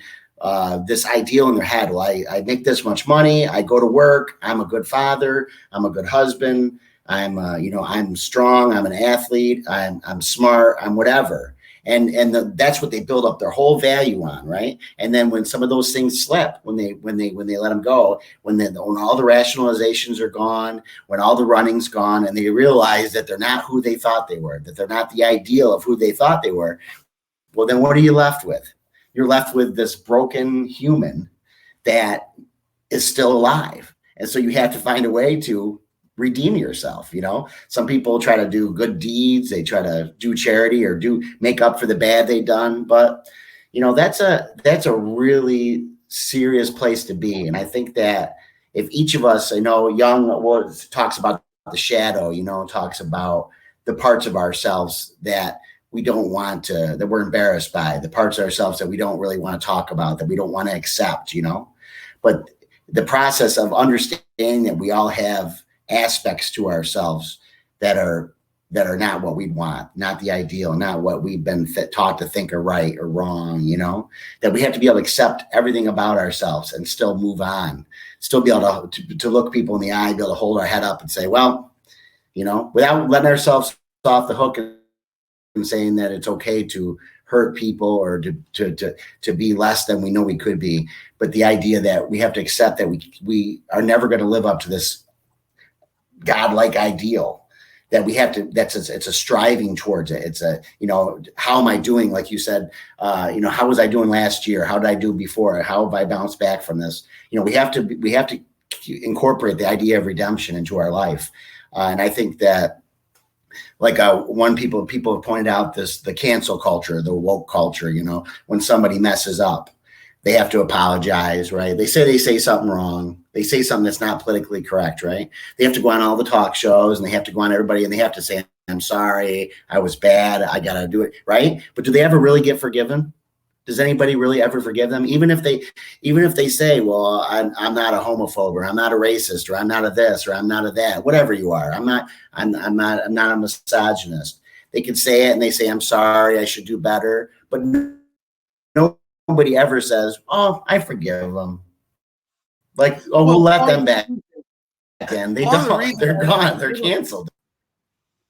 this ideal in their head. Well, I make this much money, I go to work, I'm a good father, I'm a good husband, I'm you know, I'm strong, I'm an athlete, I'm smart, I'm whatever. And that's what they build up their whole value on, right? And then when some of those things slip, when they let them go, when all the rationalizations are gone, when all the running's gone, and they realize that they're not who they thought they were, that they're not the ideal of who they thought they were, well, then what are you left with? You're left with this broken human that is still alive. And so you have to find a way to redeem yourself. You know, some people try to do good deeds, they try to do charity or make up for the bad they've done, but you know, that's a really serious place to be. And I think that if each of us, I know Jung talks about the shadow, you know, talks about the parts of ourselves that we don't want to, that we're embarrassed by, the parts of ourselves that we don't really want to talk about, that we don't want to accept, you know. But the process of understanding that we all have aspects to ourselves that are not what we want, not the ideal, not what we've been taught to think are right or wrong, you know, that we have to be able to accept everything about ourselves and still move on, still be able to look people in the eye, be able to hold our head up and say, well, you know, without letting ourselves off the hook and saying that it's okay to hurt people or to be less than we know we could be. But the idea that we have to accept that we are never going to live up to this godlike ideal, that we have to, it's a striving towards it. It's a, you know, how am I doing? Like you said, you know, how was I doing last year? How did I do before? How have I bounced back from this? You know, we have to incorporate the idea of redemption into our life. And I think that, like people have pointed out the cancel culture, the woke culture, you know, when somebody messes up, they have to apologize, right? They say something wrong. They say something that's not politically correct, right? They have to go on all the talk shows and they have to go on everybody and they have to say, I'm sorry, I was bad, I got to do it, right? But do they ever really get forgiven? Does anybody really ever forgive them? Even if they say, well, I'm not a homophobe, or I'm not a racist, or I'm not a this, or I'm not a that, whatever you are. I'm not a misogynist. They can say it and they say, I'm sorry, I should do better. But nobody ever says, oh, I forgive them. Like, oh, we'll let them back in. They don't. They're gone. They're canceled.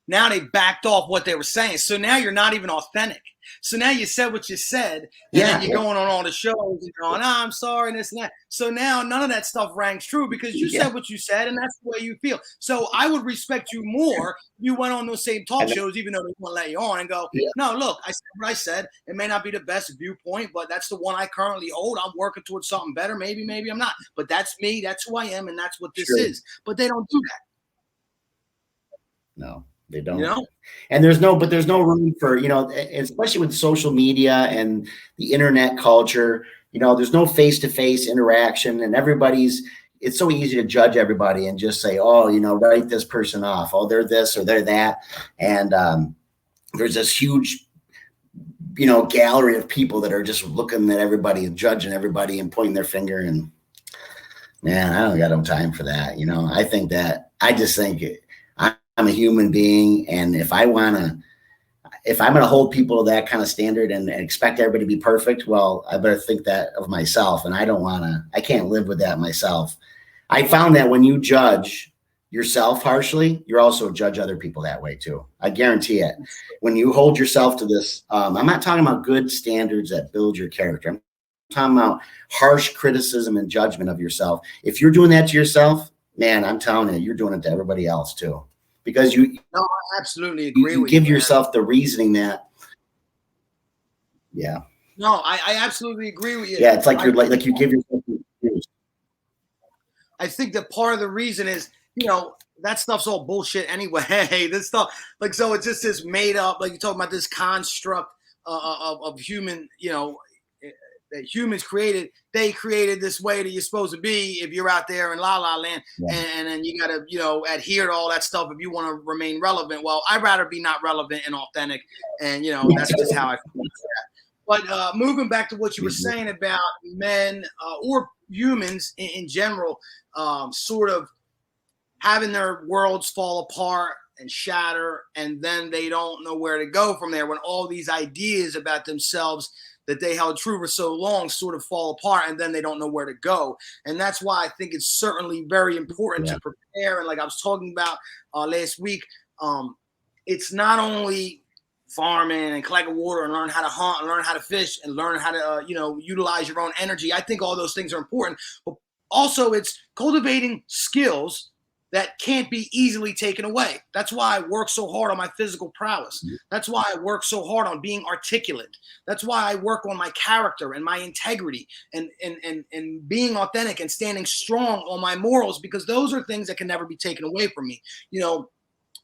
Now they backed off what they were saying. So now you're not even authentic. So now you said what you said, and then you're going on all the shows and going, oh, I'm sorry, and this and that. So now none of that stuff rings true because you said what you said, and that's the way you feel. So I would respect you more if you went on those same talk shows, even though they won't let you on, and go, no, look, I said what I said. It may not be the best viewpoint, but that's the one I currently hold. I'm working towards something better. Maybe I'm not. But that's me. That's who I am, and that's what this is. But they don't do that. No. They don't. You know? And there's no room for, especially with social media and the internet culture, there's no face-to-face interaction, and it's so easy to judge everybody and just say, oh, write this person off. Oh, they're this or they're that. And there's this huge, gallery of people that are just looking at everybody and judging everybody and pointing their finger. And man, I don't got no time for that. I just think I'm a human being, and if I'm going to hold people to that kind of standard and expect everybody to be perfect, well, I better think that of myself, and I can't live with that myself. I found that when you judge yourself harshly, you also judge other people that way too. I guarantee it. When you hold yourself to this, I'm not talking about good standards that build your character. I'm talking about harsh criticism and judgment of yourself. If you're doing that to yourself, man, I'm telling you, you're doing it to everybody else too. Because I absolutely agree with you. Give yourself the reasoning that, No, I absolutely agree with you. Yeah, it's like you give yourself the excuse. I think that part of the reason is, that stuff's all bullshit anyway. This stuff, so it's just this made up, like you're talking about this construct of human, that humans created. They created this way that you're supposed to be if you're out there in La La Land, and then you got to adhere to all that stuff if you want to remain relevant. Well, I'd rather be not relevant and authentic, and that's just how I feel. But moving back to what you were saying about men or humans in general, sort of having their worlds fall apart and shatter, and then they don't know where to go from there when all these ideas about themselves that they held true for so long sort of fall apart, and then they don't know where to go. And that's why I think it's certainly very important to prepare. And like I was talking about last week, it's not only farming and collecting water and learn how to hunt and learn how to fish and learn how to, utilize your own energy. I think all those things are important, but also it's cultivating skills that can't be easily taken away. That's why I work so hard on my physical prowess. That's why I work so hard on being articulate. That's why I work on my character and my integrity and being authentic and standing strong on my morals, because those are things that can never be taken away from me.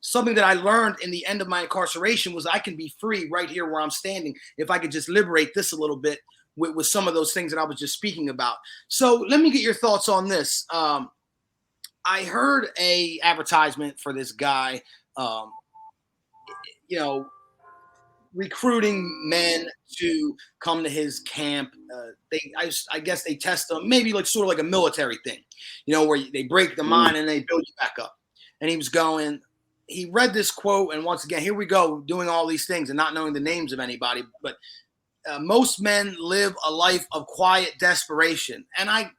Something that I learned in the end of my incarceration was I can be free right here where I'm standing if I could just liberate this a little bit with some of those things that I was just speaking about. So let me get your thoughts on this. I heard a advertisement for this guy, recruiting men to come to his camp. I guess they test them, maybe like sort of like a military thing, where they break the mind and they build you back up. And he read this quote, and once again, here we go, doing all these things and not knowing the names of anybody. But most men live a life of quiet desperation. And I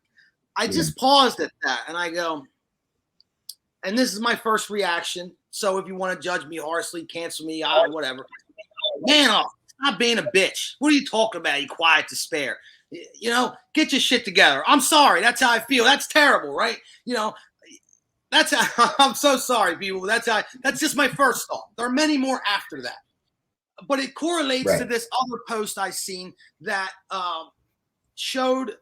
just paused at that, and I go, and this is my first reaction. So if you want to judge me harshly, cancel me out, whatever. Man, stop being a bitch. What are you talking about? You quiet despair. Get your shit together. I'm sorry. That's how I feel. That's terrible, right? That's how, I'm so sorry, people. That's just my first thought. There are many more after that. But it correlates to this other post I seen that showed,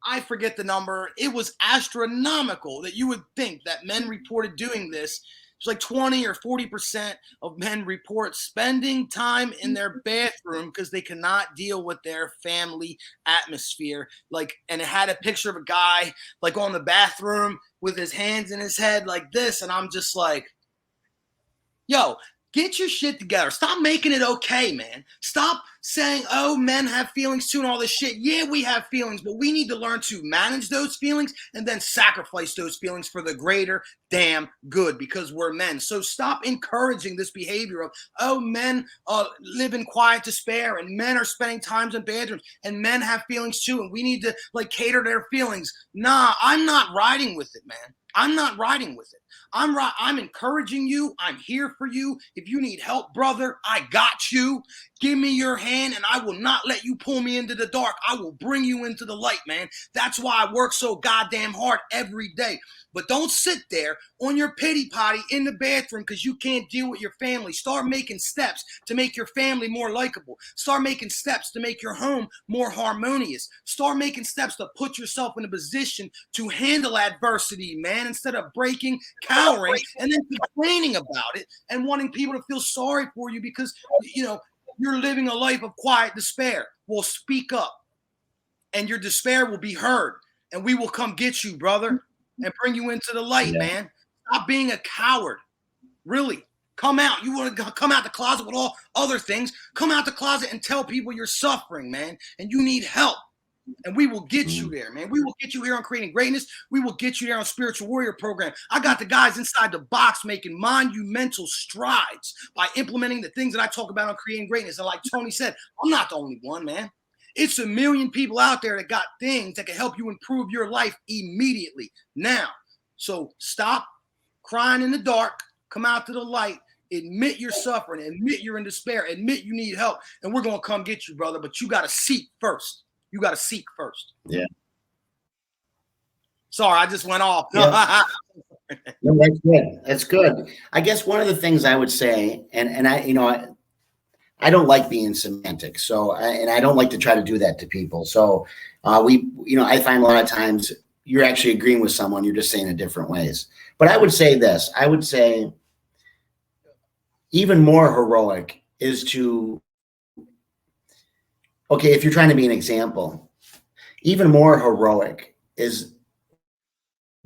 I forget the number. It was astronomical that you would think that men reported doing this. It's like 20 or 40% of men report spending time in their bathroom because they cannot deal with their family atmosphere. And it had a picture of a guy on the bathroom with his hands in his head like this. And I'm just like, yo, get your shit together. Stop making it okay, man. Stop saying, oh, men have feelings too and all this shit. Yeah, we have feelings, but we need to learn to manage those feelings and then sacrifice those feelings for the greater damn good, because we're men. So stop encouraging this behavior of, oh, men live in quiet despair and men are spending times in bedrooms and men have feelings too and we need to cater to their feelings. Nah, I'm not riding with it, man. I'm not riding with it. I'm encouraging you. I'm here for you. If you need help, brother, I got you. Give me your hand and I will not let you pull me into the dark. I will bring you into the light, man. That's why I work so goddamn hard every day. But don't sit there on your pity potty in the bathroom because you can't deal with your family. Start making steps to make your family more likable. Start making steps to make your home more harmonious. Start making steps to put yourself in a position to handle adversity, man, instead of breaking, cowering, and then complaining about it and wanting people to feel sorry for you because, you're living a life of quiet despair. Well, speak up and your despair will be heard and we will come get you, brother, and bring you into the light, man. Stop being a coward. Really. Come out. You want to come out the closet with all other things. Come out the closet and tell people you're suffering, man, and you need help. And we will get you there, man. We will get you here on Creating Greatness. We will get you there on Spiritual Warrior Program. I got the guys inside the box making monumental strides by implementing the things that I talk about on Creating Greatness. And like Tony said, I'm not the only one, man. It's a million people out there that got things that can help you improve your life immediately now. So stop crying in the dark. Come out to the light. Admit you're suffering. Admit you're in despair. Admit you need help. And we're going to come get you, brother. But you got to seek first. You got to seek first. Yeah. Sorry, I just went off. Yeah. No, that's good. That's good. I guess one of the things I would say, and I don't like being semantic. So, I don't like to try to do that to people. So I find a lot of times you're actually agreeing with someone, you're just saying it different ways. But I would say this, I would say even more heroic is to, okay, if you're trying to be an example, even more heroic is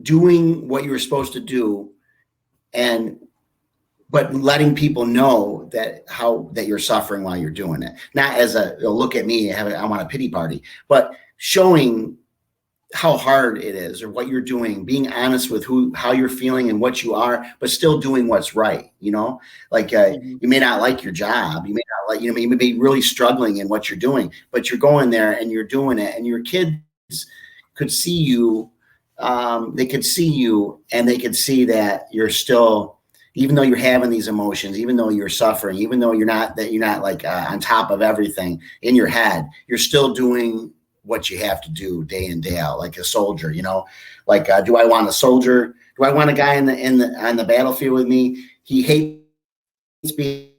doing what you're supposed to do but letting people know that you're suffering while you're doing it. Not as look at me, I want a pity party, but showing how hard it is or what you're doing, being honest with how you're feeling and what you are, but still doing what's right. Like you may not like your job. You may not like, you may be really struggling in what you're doing, but you're going there and you're doing it, and your kids could see you. They could see you and they could see that you're still, even though you're having these emotions, even though you're suffering, even though you're not like on top of everything in your head, you're still doing what you have to do day in, day out, like a soldier, like, do I want a soldier? Do I want a guy on the battlefield with me? He hates being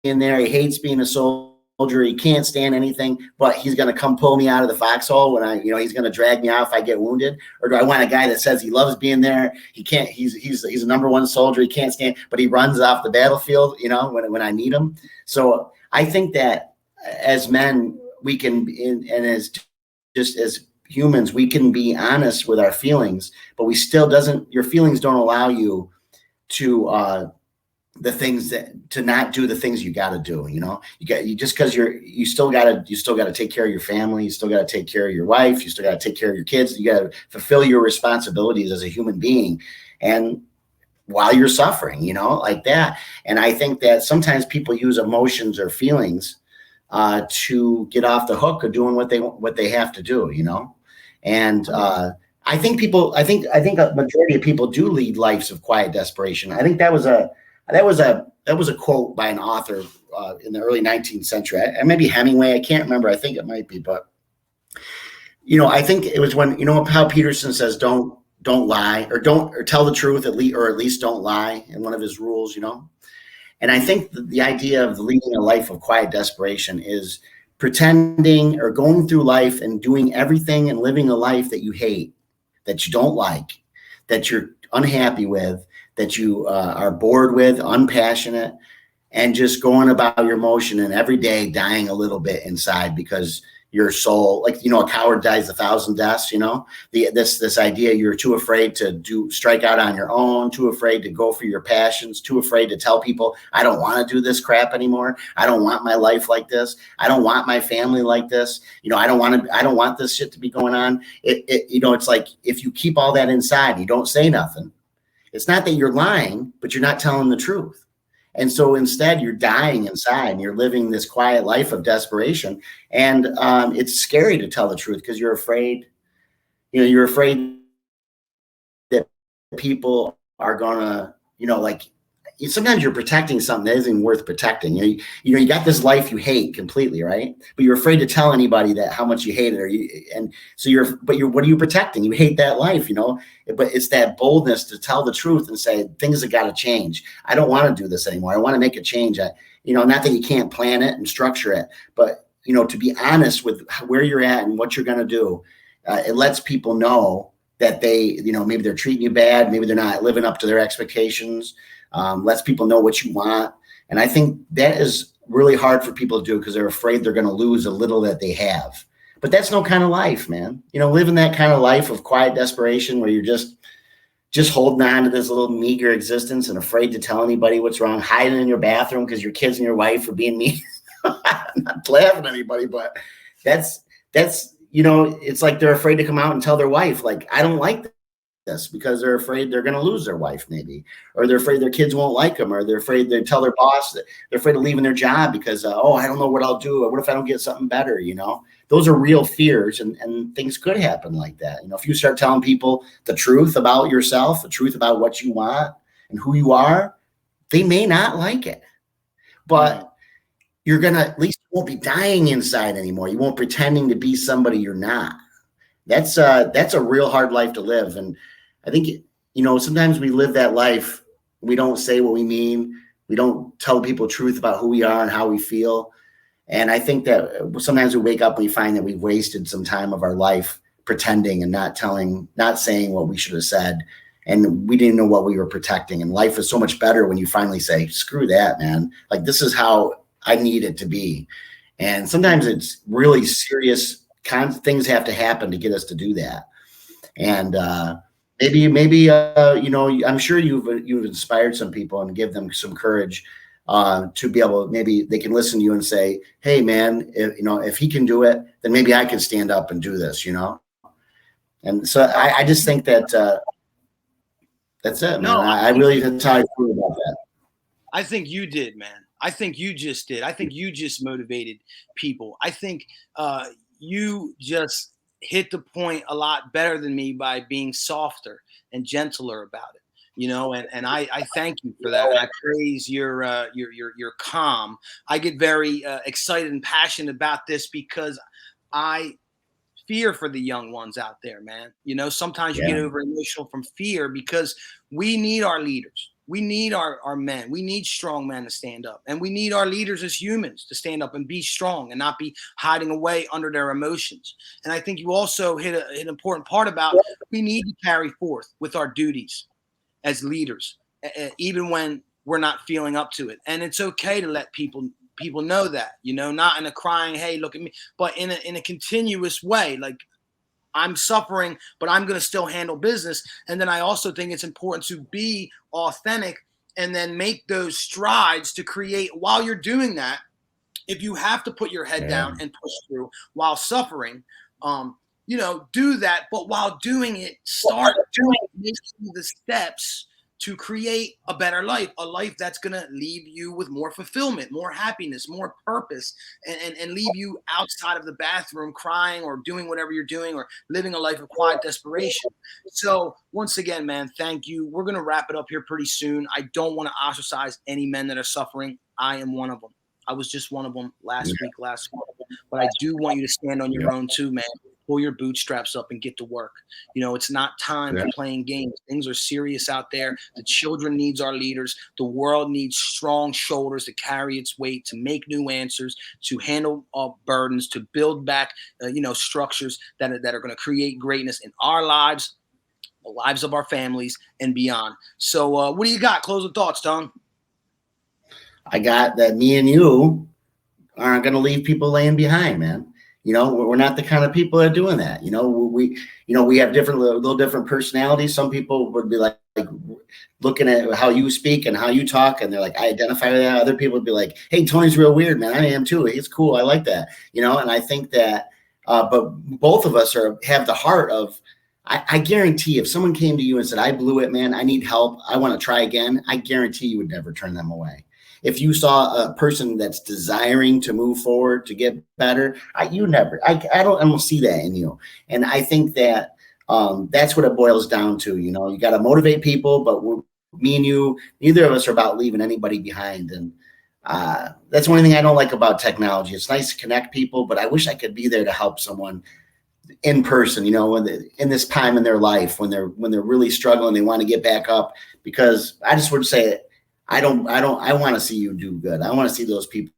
there. He hates being a soldier. He can't stand anything, but he's going to come pull me out of the foxhole when he's going to drag me out if I get wounded. Or do I want a guy that says he loves being there? He can't, he's a number one soldier. He can't stand, but he runs off the battlefield, when I need him. So I think that as men, we can, and as humans, we can be honest with our feelings, but your feelings don't allow you to, to not do the things you got to do. You still got to take care of your family. You still got to take care of your wife. You still got to take care of your kids. You got to fulfill your responsibilities as a human being. And while you're suffering, like that. And I think that sometimes people use emotions or feelings to get off the hook of doing what they have to do, and I think a majority of people do lead lives of quiet desperation. I think that was a quote by an author in the early 19th century. Maybe Hemingway. I can't remember. I think it might be, but I think it was when how Peterson says don't lie or tell the truth at least don't lie in one of his rules. And I think the idea of leading a life of quiet desperation is pretending or going through life and doing everything and living a life that you hate, that you don't like, that you're unhappy with, that you are bored with, unpassionate, and just going about your motion and every day dying a little bit inside because your soul, like, a coward dies 1,000 deaths, this idea you're too afraid to strike out on your own, too afraid to go for your passions, too afraid to tell people, I don't want to do this crap anymore. I don't want my life like this. I don't want my family like this. I don't want this shit to be going on. It's like, if you keep all that inside, you don't say nothing. It's not that you're lying, but you're not telling the truth. And so instead you're dying inside and you're living this quiet life of desperation. And it's scary to tell the truth because you're afraid, you're afraid that people are gonna, like, sometimes you're protecting something that isn't worth protecting. You got this life you hate completely, right? But you're afraid to tell anybody that how much you hate it, what are you protecting? You hate that life, But it's that boldness to tell the truth and say things have got to change. I don't want to do this anymore. I want to make a change. Not that you can't plan it and structure it, but to be honest with where you're at and what you're going to do, it lets people know that they, maybe they're treating you bad, maybe they're not living up to their expectations. Lets people know what you want. And I think that is really hard for people to do because they're afraid they're going to lose a little that they have. But that's no kind of life, man. Living that kind of life of quiet desperation where you're just holding on to this little meager existence and afraid to tell anybody what's wrong, hiding in your bathroom because your kids and your wife are being mean. I'm not laughing at anybody, but that's it's like they're afraid to come out and tell their wife, like, I don't like this, because they're afraid they're going to lose their wife, maybe, or they're afraid their kids won't like them, or they're afraid they tell their boss that they're afraid of leaving their job because, I don't know what I'll do. What if I don't get something better? Those are real fears, and things could happen like that. If you start telling people the truth about yourself, the truth about what you want and who you are, they may not like it, but you're going to, at least you won't be dying inside anymore. You won't pretending to be somebody you're not. That's a real hard life to live. And I think, sometimes we live that life. We don't say what we mean. We don't tell people the truth about who we are and how we feel. And I think that sometimes we wake up and we find that we've wasted some time of our life pretending and not saying what we should have said. And we didn't know what we were protecting. And life is so much better when you finally say, screw that, man. Like, this is how I need it to be. And sometimes it's really serious things have to happen to get us to do that. And maybe I'm sure you've inspired some people and give them some courage to be able, maybe they can listen to you and say, hey man, if he can do it, then maybe I can stand up and do this, And so I just think that that's it, man. No, I really, that's how I feel about that. I think you did, man. I think you just did. I think you just motivated people. I think you just hit the point a lot better than me by being softer and gentler about it, and I thank you for that. And I praise your calm. I get very excited and passionate about this because I fear for the young ones out there, man. Sometimes you get over emotional from fear because we need our leaders. We need our men. We need strong men to stand up. And we need our leaders as humans to stand up and be strong and not be hiding away under their emotions. And I think you also hit an important part about we need to carry forth with our duties as leaders, even when we're not feeling up to it. And it's okay to let people know that, not in a crying, hey, look at me, but in a continuous way, like, I'm suffering, but I'm going to still handle business. And then I also think it's important to be authentic and then make those strides to create while you're doing that. If you have to put your head down and push through while suffering, do that. But while doing it, start making the steps to create a better life, a life that's going to leave you with more fulfillment, more happiness, more purpose, and leave you outside of the bathroom crying or doing whatever you're doing or living a life of quiet desperation. So once again, man, thank you. We're going to wrap it up here pretty soon. I don't want to ostracize any men that are suffering. I am one of them. I was just one of them last week. But I do want you to stand on your own too, man. Pull your bootstraps up and get to work. It's not time for playing games. Things are serious out there. The children needs our leaders. The world needs strong shoulders to carry its weight, to make new answers, to handle burdens, to build back, structures that are going to create greatness in our lives, the lives of our families, and beyond. So what do you got? Closing thoughts, Tom? I got that me and you aren't going to leave people laying behind, man. We're not the kind of people that are doing that. We have little different personalities. Some people would be like looking at how you speak and how you talk, and they're like, I identify with that. Other people would be like, hey, Tony's real weird, man. I am too. It's cool. I like that. And I think that, but both of us have the heart of, I guarantee if someone came to you and said, I blew it, man, I need help, I want to try again, I guarantee you would never turn them away. If you saw a person that's desiring to move forward, to get better, I don't see that in you. And I think that That's what it boils down to. You know, you got to motivate people, but me and you, neither of us are about leaving anybody behind. And that's one thing I don't like about technology. It's nice to connect people, but I wish I could be there to help someone in person, you know, in this time in their life when they're really struggling, they want to get back up. Because I just would say, I want to see you do good. I want to see those people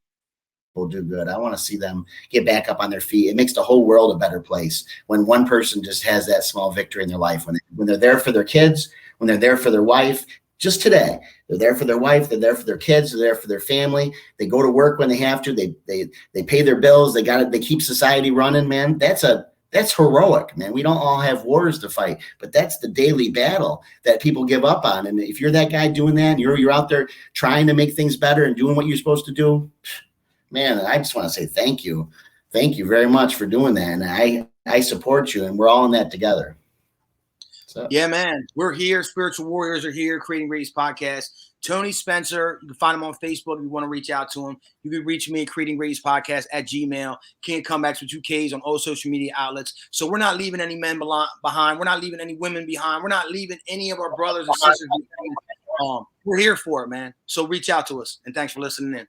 do good. I want to see them get back up on their feet. It makes the whole world a better place when one person just has that small victory in their life, when they're there for their kids, when they're there for their wife. Just today, they're there for their wife, they're there for their kids, they're there for their family. They go to work when they have to. They pay their bills. They keep society running, man. That's heroic, man. We don't all have wars to fight, but that's the daily battle that people give up on. And if you're that guy doing that, and you're out there trying to make things better and doing what you're supposed to do, man, I just want to say thank you. Thank you very much for doing that. And I support you, and we're all in that together. So. Yeah, man. We're here. Spiritual Warriors are here. Creating Greatness Podcast. Tony Spencer. You can find him on Facebook if you want to reach out to him. You can reach me at Creating Greatness Podcast at Gmail. King Comebacks with 2 Ks on all social media outlets. So we're not leaving any men behind. We're not leaving any women behind. We're not leaving any of our brothers and sisters behind. We're here for it, man. So reach out to us. And thanks for listening in.